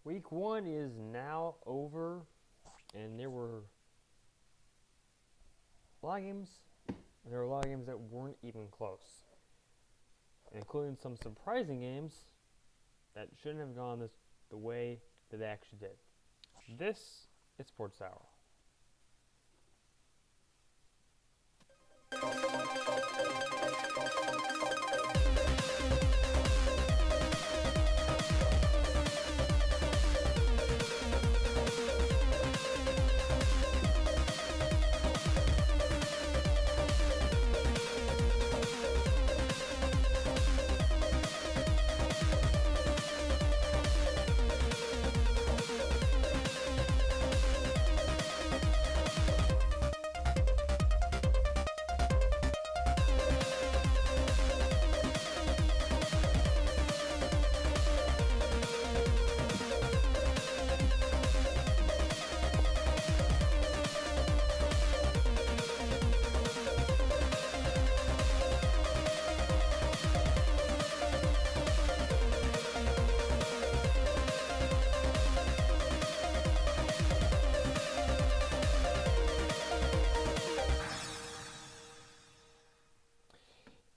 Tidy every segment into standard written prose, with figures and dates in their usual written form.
Week 1 is now over, and there were a lot of games. There were a lot of games that weren't even close, including some surprising games that shouldn't have gone the way that they actually did. This is Sports Hour.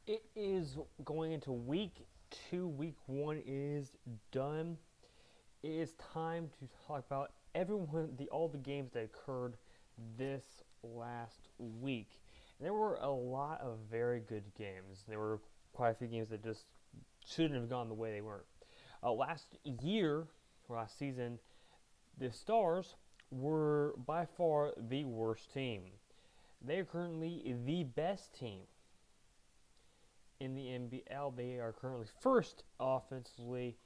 It is going into week 2. Week 1 is done. It is time to talk about all the games that occurred this last week. And there were a lot of very good games. There were quite a few games that just shouldn't have gone the way they were. Last season, the Stars were by far the worst team. They are currently the best team in the NBL. They are currently first offensively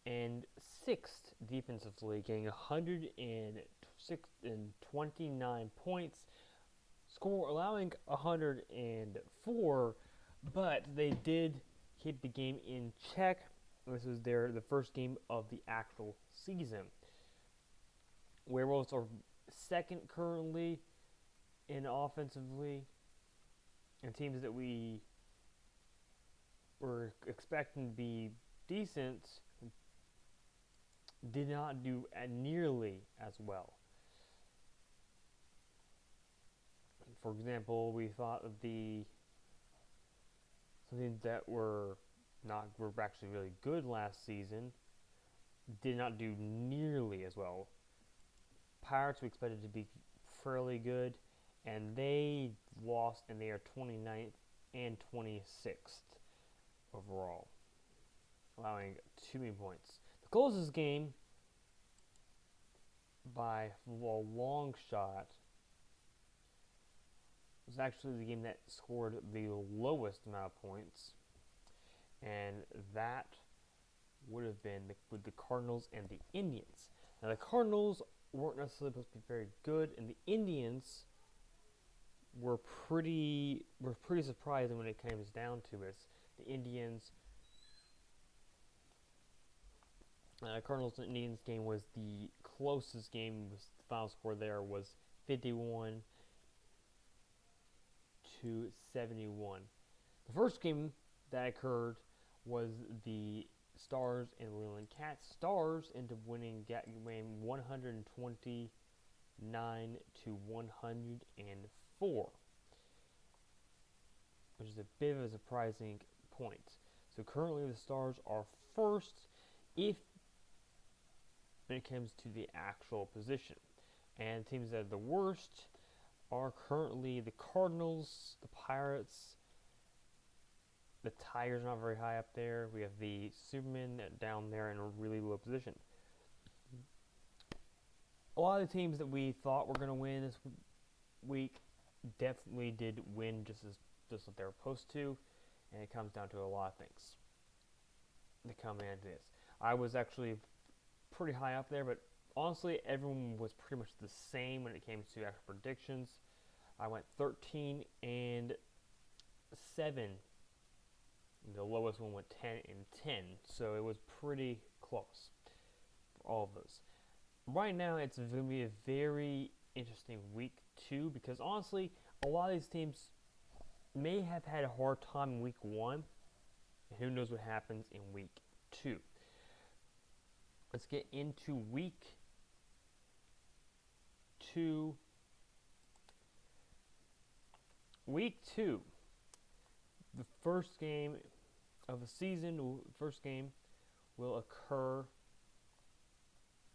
and sixth defensively, getting 129 points, allowing 104, but they did keep the game in check. This was the first game of the actual season. Werewolves are second currently in offensively, and teams that we were expecting to be decent did not do nearly as well. For example, we thought of something that were actually really good last season did not do nearly as well. Pirates we expected to be fairly good, and they lost, and they are 29th and 26th overall, allowing too many points. The closest game by a long shot was actually the game that scored the lowest amount of points, and that would have been with the Cardinals and the Indians. Now, the Cardinals weren't necessarily supposed to be very good, and the Indians were pretty surprising when it comes down to it. The Indians, Cardinals and Indians game was the closest game. The final score there was 51-71. The first game that occurred was the Stars and Leland Cat. Stars ended up winning 129-104, which is a bit of a surprising point. So currently the Stars are first when it comes to the actual position. And teams that are the worst are currently the Cardinals, the Pirates. The Tigers are not very high up there. We have the Supermen down there in a really low position. A lot of the teams that we thought were going to win this week definitely did win just what they were supposed to, and it comes down to a lot of things that come into this. I was actually pretty high up there, but honestly, everyone was pretty much the same when it came to actual predictions. I went 13-7. The lowest one went 10-10, so it was pretty close for all of those. Right now, it's going to be a very interesting week 2 because honestly, a lot of these teams may have had a hard time in week 1, and who knows what happens in week 2. let's get into week 2. Week 2, the first game of the season, first game will occur.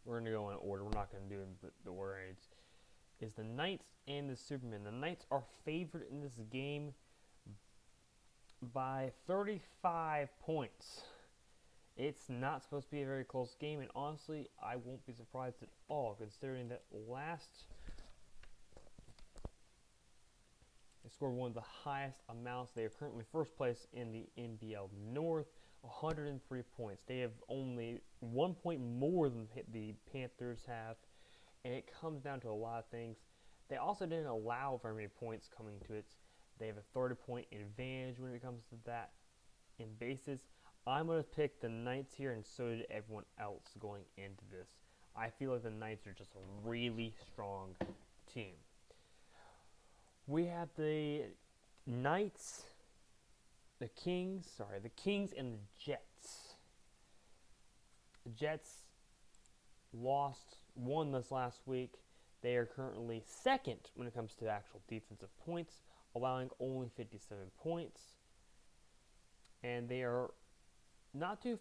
We're going to go in order. We're not going to do the order. Is the Knights and the Supermen. The Knights are favored in this game by 35 points. It's not supposed to be a very close game, and honestly, I won't be surprised at all, considering that they scored one of the highest amounts. They are currently first place in the NBL North, 103 points. They have only 1 point more than the Panthers have, and it comes down to a lot of things. They also didn't allow very many points coming to it. They have a 30-point advantage when it comes to that in bases. I'm going to pick the Knights here, and so did everyone else going into this. I feel like the Knights are just a really strong team. We have the Knights, the Kings and the Jets. The Jets won this last week. They are currently second when it comes to actual defensive points, allowing only 57 points. And they are not too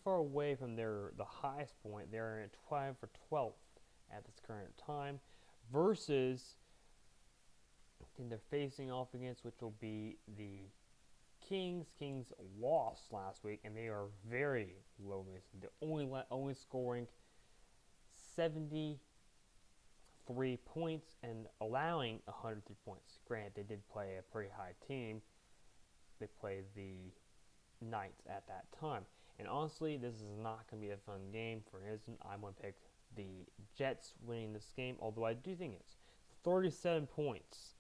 far away from the highest point. They're at 12 for 12th at this current time, versus they're facing off against, which will be the Kings. Kings lost last week, and they are very low. They're only scoring 73 points and allowing 103 points. Granted, they did play a pretty high team. They played the Knights at that time. And honestly, this is not going to be a fun game. For instance, I'm going to pick the Jets winning this game, although I do think it's 37 points.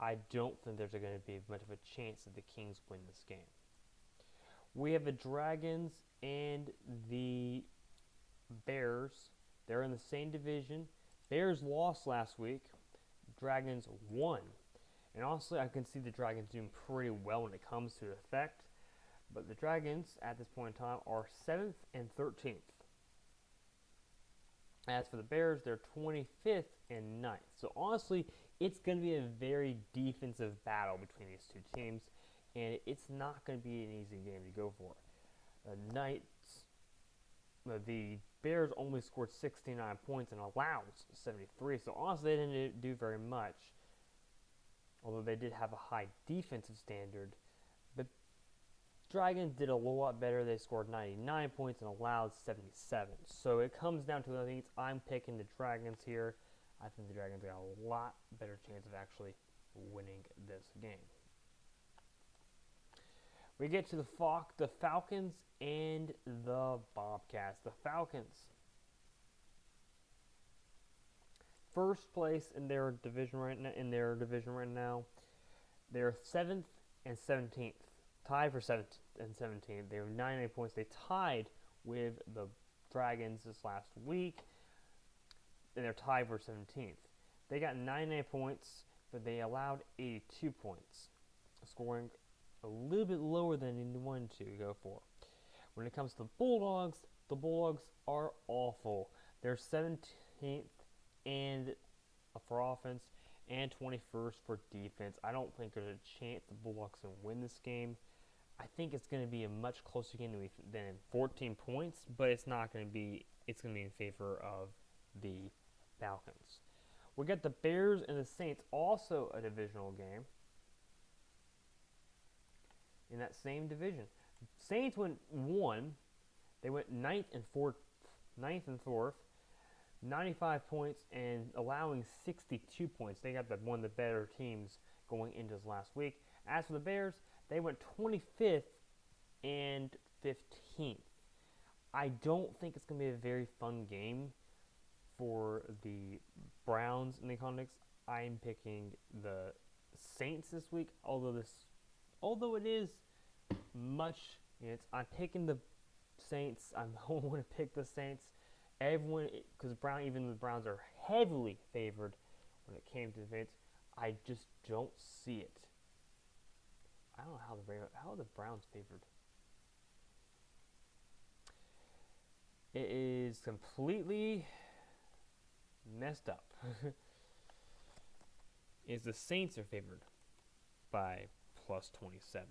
I don't think there's going to be much of a chance that the Kings win this game. We have the Dragons and the Bears. They're in the same division. Bears lost last week. Dragons won. And honestly, I can see the Dragons doing pretty well when it comes to effect. But the Dragons, at this point in time, are 7th and 13th. As for the Bears, they're 25th and 9th. So honestly, it's going to be a very defensive battle between these two teams, and it's not going to be an easy game to go for. The Bears only scored 69 points and allowed 73. So honestly, they didn't do very much, although they did have a high defensive standard. The Dragons did a lot better. They scored 99 points and allowed 77. So it comes down to the things. I'm picking the Dragons here. I think the Dragons got a lot better chance of actually winning this game. We get to the Falcons and the Bobcats. The Falcons, first place in their division right now. They're 7th and 17th, tied for 7th and 17th. They have 98 points. They tied with the Dragons this last week, and they're tied for 17th. They got 98 points, but they allowed 82 points, scoring a little bit lower than they wanted to go for. When it comes to the Bulldogs are awful. They're 17th and for offense and 21st for defense. I don't think there's a chance the Bulldogs can win this game. I think it's going to be a much closer game than 14 points, but it's not going to be. It's going to be in favor of the Falcons. We got the Bears and the Saints, also a divisional game in that same division. Saints won. They went 9th and 4th, 95 points and allowing 62 points. They got one of the better teams going into this last week. As for the Bears, they went 25th and 15th. I don't think it's going to be a very fun game for the Browns in the context. I'm picking the Saints this week, although it is much. I'm picking the Saints. I don't want to pick the Saints. Everyone, because even the Browns are heavily favored when it came to the Saints. I just don't see it. I don't know how are the Browns favored. It is completely messed up. Is the Saints are favored by plus 27,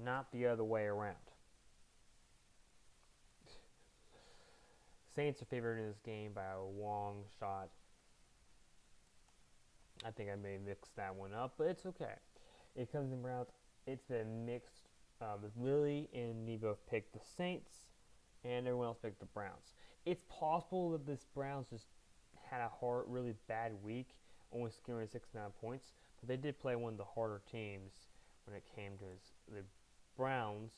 not the other way around. Saints are favored in this game by a long shot. I think I may mix that one up, but it's okay. It comes in Browns. It's been mixed. Lily and me both picked the Saints, and everyone else picked the Browns. It's possible that this Browns just had a really bad week, only scoring 69 points, but they did play one of the harder teams when it came to the Browns.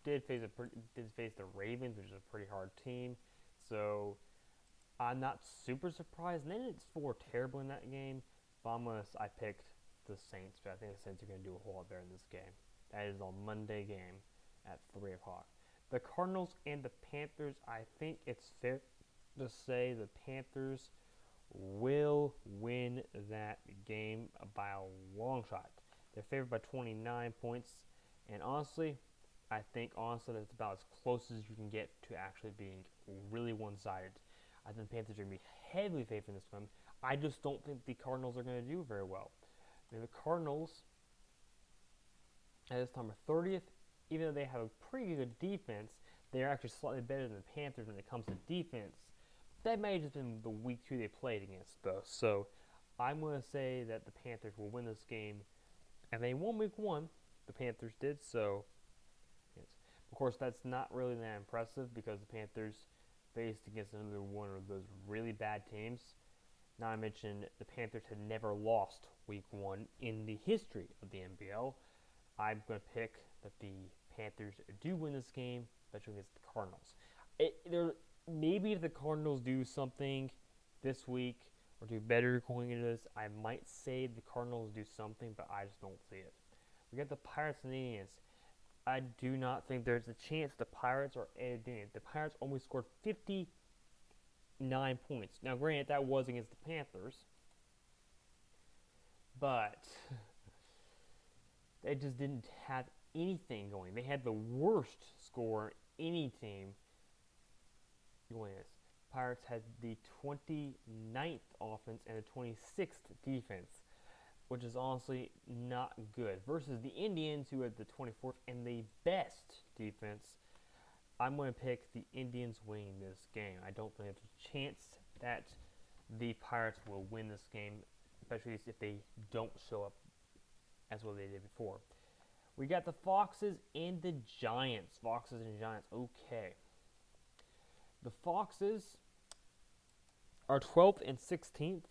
Did face the Ravens, which is a pretty hard team, so I'm not super surprised. And they didn't score terrible in that game, but I picked the Saints, but I think the Saints are going to do a whole lot better in this game. That is on Monday game at 3 o'clock. The Cardinals and the Panthers, I think it's fair to say the Panthers will win that game by a long shot. They're favored by 29 points, and honestly, I think that's about as close as you can get to actually being really one-sided. I think the Panthers are going to be heavily favored in this one. I just don't think the Cardinals are going to do very well. The Cardinals, at this time, are 30th. Even though they have a pretty good defense, they are actually slightly better than the Panthers when it comes to defense. That may have just been the week 2 they played against, though. So I'm going to say that the Panthers will win this game. And they won week 1. The Panthers did, so yes. Of course, that's not really that impressive because the Panthers faced against another one of those really bad teams. Not to mention, the Panthers had never lost week 1 in the history of the NBL. I'm going to pick that the Panthers do win this game, especially against the Cardinals. Maybe if the Cardinals do something this week or do better going into this, I might say the Cardinals do something, but I just don't see it. We got the Pirates and the Indians. I do not think there's a chance the Pirates are doing it. The Pirates only scored 59 points. Now, granted, that was against the Panthers, but they just didn't have anything going. They had the worst score any team going this. Pirates had the 29th offense and the 26th defense, which is honestly not good, versus the Indians, who had the 24th and the best defense. I'm going to pick the Indians winning this game. I don't think there's a chance that the Pirates will win this game, especially if they don't show up as well they did before. We got the Foxes and the Giants. Foxes and Giants. Okay. The Foxes are 12th and 16th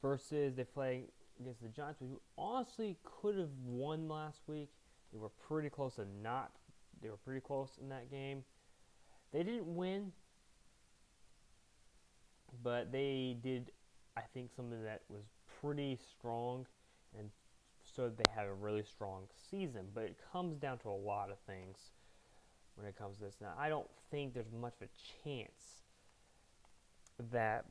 versus they play against the Giants, who honestly could have won last week. They were pretty close to not. They were pretty close in that game. They didn't win, but they did, I think, something that was pretty strong, and so they have a really strong season. But it comes down to a lot of things when it comes to this. Now, I don't think there's much of a chance that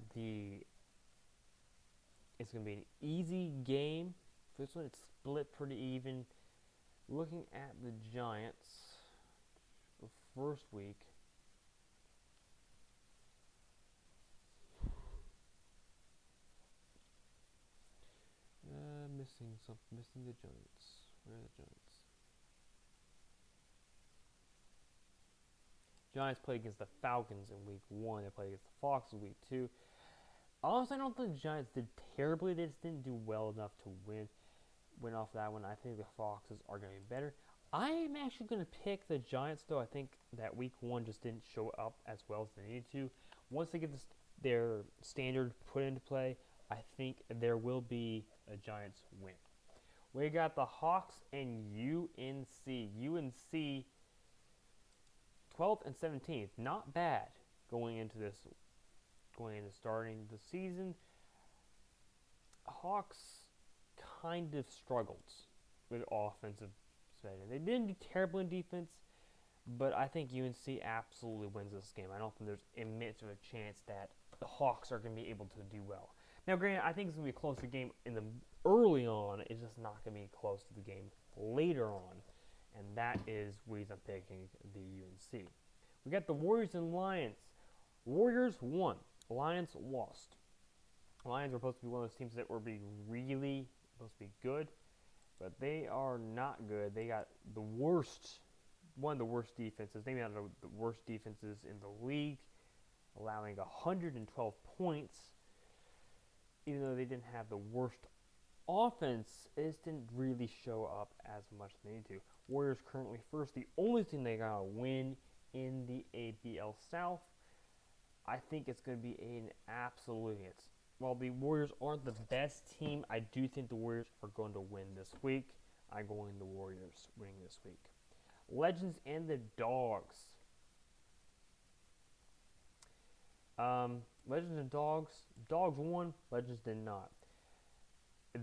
it's going to be an easy game. This one, it's split pretty even. Looking at the Giants, the first week, missing the Giants. Where are the Giants? Giants played against the Falcons in week 1. They played against the Foxes in week 2. Honestly, I don't think the Giants did terribly. They just didn't do well enough to win off that one. I think the Foxes are going to be better. I am actually going to pick the Giants, though. I think that week 1 just didn't show up as well as they needed to. Once they get their standard put into play, I think there will be a Giants win. We got the Hawks and UNC. UNC 12th and 17th. Not bad going into starting the season. Hawks kind of struggled with offensive setting. They didn't do terribly in defense, but I think UNC absolutely wins this game. I don't think there's a much of a chance that the Hawks are going to be able to do well. Now, granted, I think it's going to be a closer game in the early on. It's just not going to be close to the game later on. And that is the reason I'm picking the UNC. We got the Warriors and Lions. Warriors won. Lions lost. Lions were supposed to be one of those teams that were really supposed to be good, but they are not good. They got one of the worst defenses. Maybe not the worst defenses in the league, allowing 112 points. Even though they didn't have the worst offense, it just didn't really show up as much as they need to. Warriors currently first. The only thing they got to win in the ABL South. I think it's going to be an absolute. While the Warriors aren't the best team, I do think the Warriors are going to win this week. I'm going the Warriors winning this week. Legends and the Dogs. Legends and Dogs. Dogs won. Legends did not.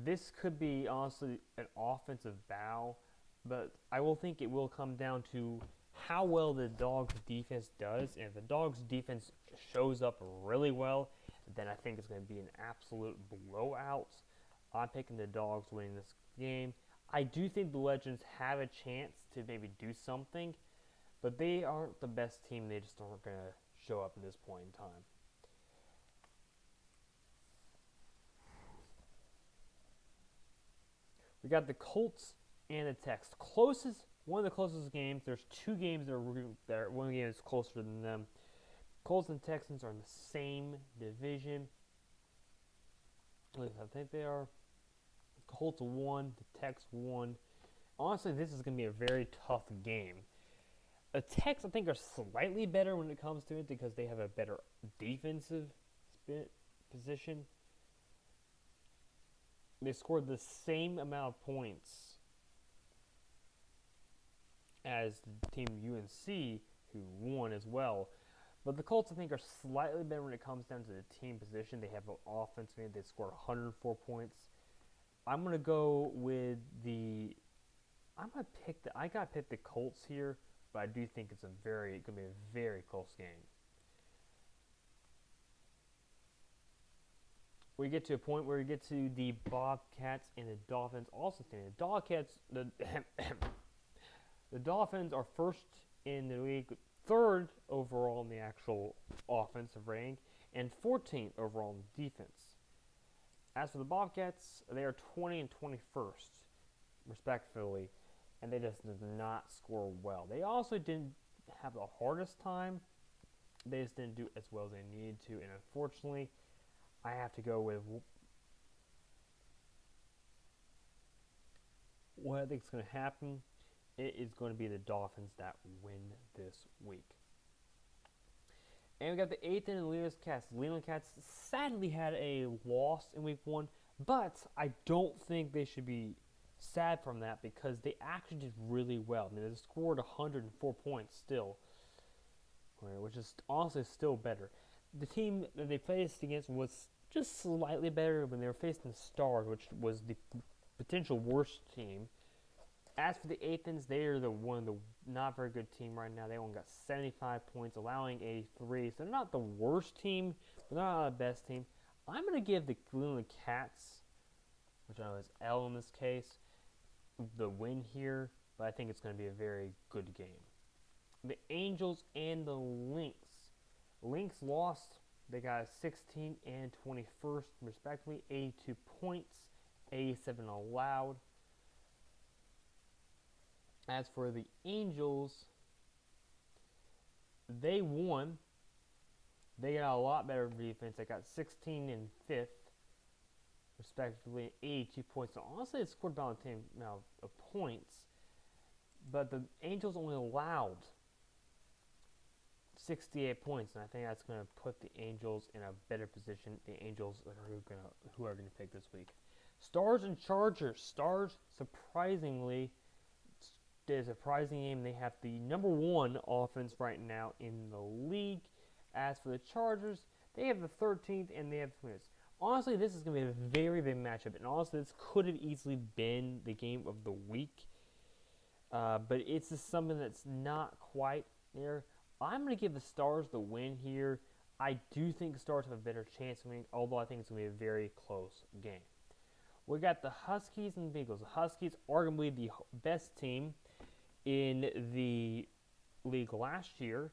This could be honestly an offensive battle, but I will think it will come down to how well the Dogs defense does. And if the Dogs defense shows up really well, then I think it's going to be an absolute blowout. I'm picking the Dogs winning this game. I do think the Legends have a chance to maybe do something, but they aren't the best team. They just aren't going to show up at this point in time. We got the Colts and the Texans. One of the closest games. There's two games that are one game is closer than them. Colts and Texans are in the same division. At least I think they are. The Colts won. The Tex won. Honestly, this is going to be a very tough game. The Tex, I think, are slightly better when it comes to it because they have a better defensive position. They scored the same amount of points as the team UNC, who won as well. But the Colts, I think, are slightly better when it comes down to the team position. They have an offense. They scored 104 points. I'm going to go with the. I got to pick the Colts here, but I do think it's going to be a very close game. We get to a point where we get to the Bobcats and the Dolphins. Also, the Dolphins are first in the league, third overall in the actual offensive rank, and 14th overall in defense. As for the Bobcats, they are 20 and 21st, respectively, and they just did not score well. They also didn't have the hardest time. They just didn't do as well as they needed to, and unfortunately, I have to go with what I think is going to happen. It is going to be the Dolphins that win this week. And we got the 8th in the Leland Cats. Leland Cats sadly had a loss in week 1, but I don't think they should be sad from that because they actually did really well. I mean, they scored 104 points still, which is honestly still better. The team that they faced against was just slightly better when they were facing the Stars, which was the potential worst team. As for the Athens, they are one of the not very good team right now. They only got 75 points, allowing 83. So they're not the worst team, but they're not the best team. I'm going to give the Leland Cats, which I know is L in this case, the win here, but I think it's going to be a very good game. The Angels and the Lynx. Lynx lost. They got 16 and 21st, respectively, 82 points, 87 allowed. As for the Angels, they won. They got a lot better defense. They got 16 and 5th, respectively, 82 points. So honestly, it scored about the same amount of points, but the Angels only allowed 68 points, and I think that's going to put the Angels in a better position. The Angels who are going to pick this week. Stars and Chargers. Stars, surprisingly, did a surprising game. They have the number 1 offense right now in the league. As for the Chargers, they have the 13th, and they have the 20th. Honestly, this is going to be a very big matchup, and honestly, this could have easily been the game of the week. But it's just something that's not quite there. I'm going to give the Stars the win here. I do think Stars have a better chance of winning, although I think it's going to be a very close game. We got the Huskies and the Beagles. The Huskies arguably the best team in the league last year.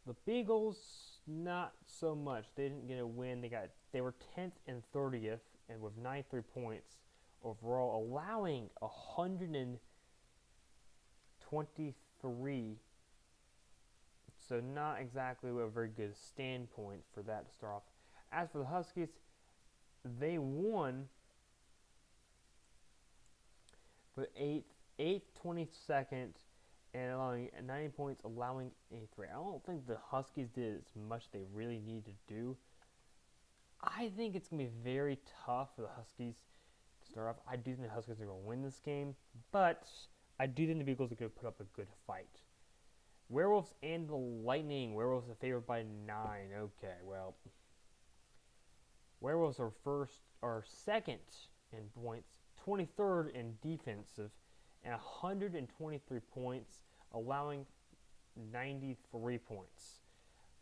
The Beagles, not so much. They didn't get a win. They were 10th and 30th, and with 93 points overall, allowing 123. So not exactly a very good standpoint for that to start off. As for the Huskies, they won for 8th, 22nd, and allowing 90 points, allowing 83. I don't think the Huskies did as much as they really need to do. I think it's going to be very tough for the Huskies to start off. I do think the Huskies are going to win this game, but I do think the Beagles are going to put up a good fight. Werewolves and the Lightning. Werewolves are favored by 9. Okay, well, Werewolves are second in points, 23rd in defensive, and 123 points, allowing 93 points.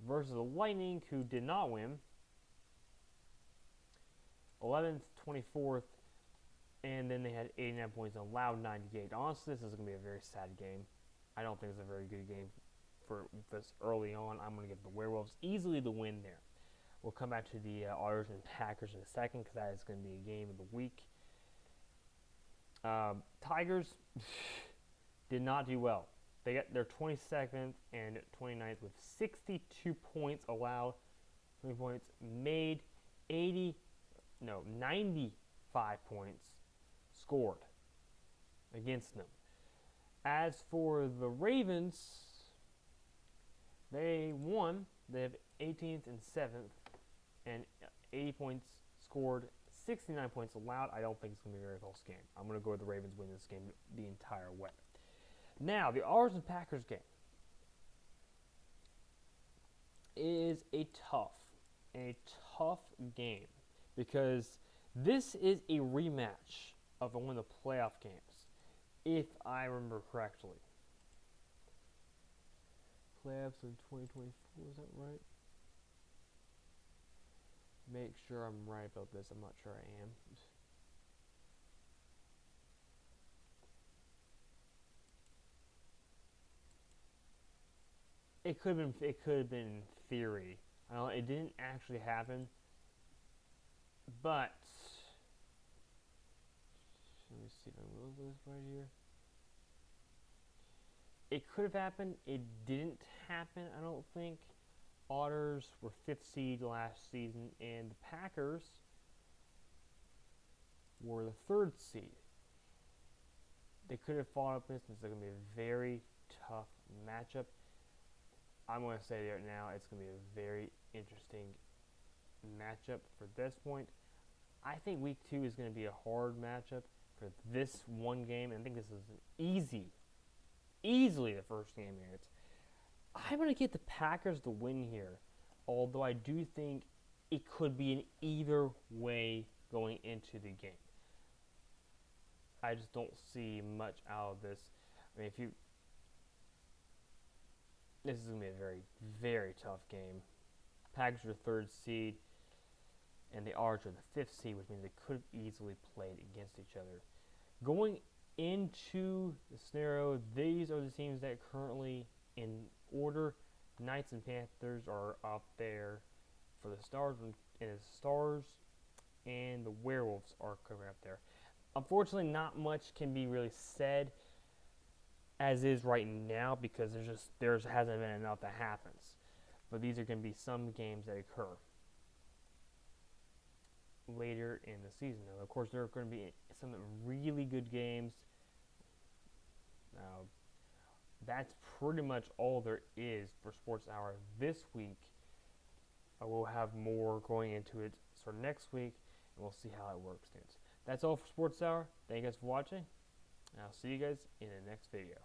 Versus the Lightning, who did not win, 11th, 24th, and then they had 89 points and allowed 98. Honestly, this is going to be a very sad game. I don't think it's a very good game for this early on. I'm going to give the Werewolves easily the win there. We'll come back to the Otters and Packers in a second because that is going to be a game of the week. Tigers did not do well. They got their 22nd and 29th with 62 points allowed, 20 points made, 95 points scored against them. As for the Ravens, they won. They have 18th and 7th, and 80 points scored, 69 points allowed. I don't think it's going to be a very close game. I'm going to go with the Ravens win this game the entire way. Now, the Otters and Packers game is a tough game because this is a rematch of one of the playoff games, if I remember correctly. Playoffs in 2024, is that right? Make sure I'm right about this. I'm not sure I am. It could have been in theory. It didn't actually happen, but let me see if I will this right here. It could have happened. It didn't happen, I don't think. Otters were 5th seed last season, and the Packers were the 3rd seed. They could have fought up this. It's going to be a very tough matchup. I'm going to say right now it's going to be a very interesting matchup for this point. I think week 2 is going to be a hard matchup for this one game. And I think this is an easily the first game here. I'm going to get the Packers the win here, although I do think it could be an either way going into the game. I just don't see much out of this. I mean, this is going to be a very, very tough game. Packers are the 3rd seed, and the Otters are the 5th seed, which means they could have easily played against each other. Going into the scenario, these are the teams that are currently in order. Knights and Panthers are up there for the Stars, and the Werewolves are coming up there. Unfortunately, not much can be really said as is right now because there hasn't been enough that happens. But these are going to be some games that occur later in the season. Now, of course, there are going to be some really good games. Now, that's pretty much all there is for Sports Hour this week. We'll have more going into it sort of next week, and we'll see how it works. That's all for Sports Hour. Thank you guys for watching, and I'll see you guys in the next video.